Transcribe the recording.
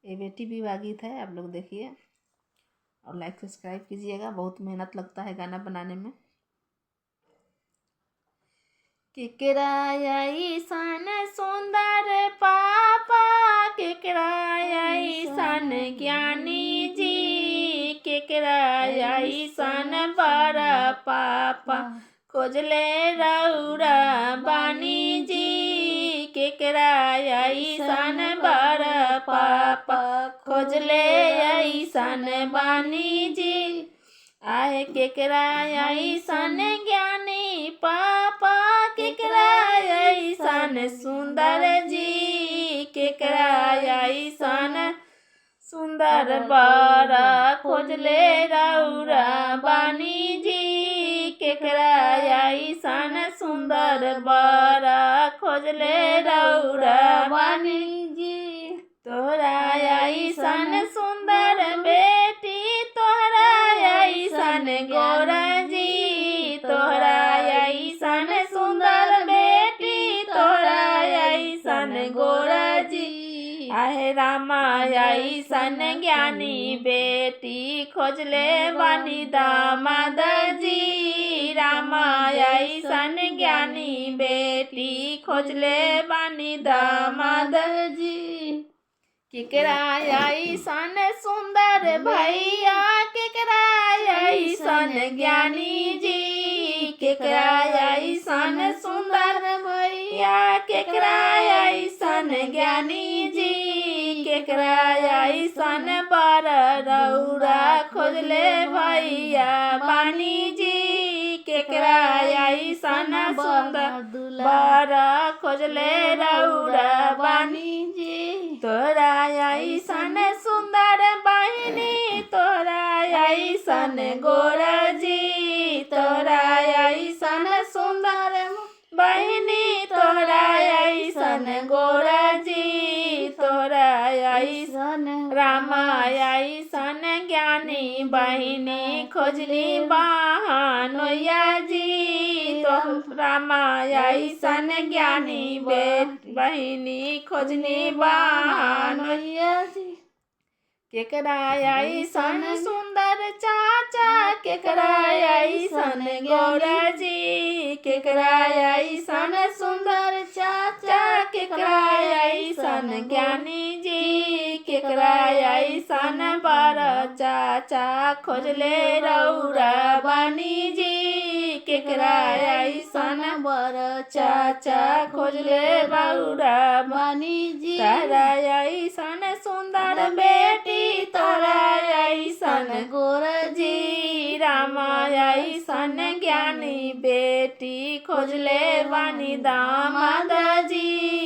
ये बेटी विवाह गीत है, आप लोग देखिए और लाइक सब्सक्राइब कीजिएगा। बहुत मेहनत लगता है गाना बनाने में। केकरा ऐसन सुंदर पापा, केकरा ऐसन ज्ञानी जी, केकरा ऐसन बड़ा पापा खोजले रौरा बानी जी, केकरा ऐसन बड़ा पापा खोजले ऐसन बानी जी। आहे केकरा ऐसन ज्ञानी पापा, केकरा ऐसन सुंदर जी, केकरा ऐसन सुंदर बड़ा खोजले रौरा बानी जी, केकरा ऐसन सुंदर बड़ा खोजले रौरा बानी जी। तोरा ऐसन सुंदर बेटी, तोरा ऐसन गोरा जी, तोरा ऐसन सुंदर बेटी, तोरा ऐसन गोरा जी। आहे रामा ऐसन ज्ञानी बेटी खोजले बानी दामाद जी, रामा ऐसन ज्ञानी बेटी खोजले बानी दामाद जी। केकरा ऐसन सुंदर भैया, केकरा ऐसन ज्ञानी जी, केकरा ऐसन सुंदर भैया, केकरा ऐसन ज्ञानी जी, केकरा ऐसन बर रौरा खोजले भैया बानी जी, केकरा ऐसन सुंदर बर खोजले रौरा बानी जी। तोरा ऐसन सुंदर बहिनी, तोरा ऐसन गोरा जी, तोरा ऐसन सुंदर बहिनी, तोरा ऐसन गोरा जी, तोरा ऐसन रामा ऐसन ज्ञानी बहिनी खोजली बहनोया जी, तो रामा ऐसन ज्ञानी बहिनी खोजली बहनोया जी। केकरा ऐसन सुंदर चाचा, केकरा ऐसन गौरा जी, केकरा ऐसन सुंदर चाचा, केकरा ऐसन ज्ञानी जी, केकरा ऐसन बड़ चाचा खोजले रौरा बानी जी, केकरा ऐसन बड़ चाचा खोजले रौरा बानी जी। तारा ऐसन सुंदर बेटी, तोरा ऐसन गोरा जी, रामा ऐसन ज्ञानी बेटी खोजले बानी दामाद जी,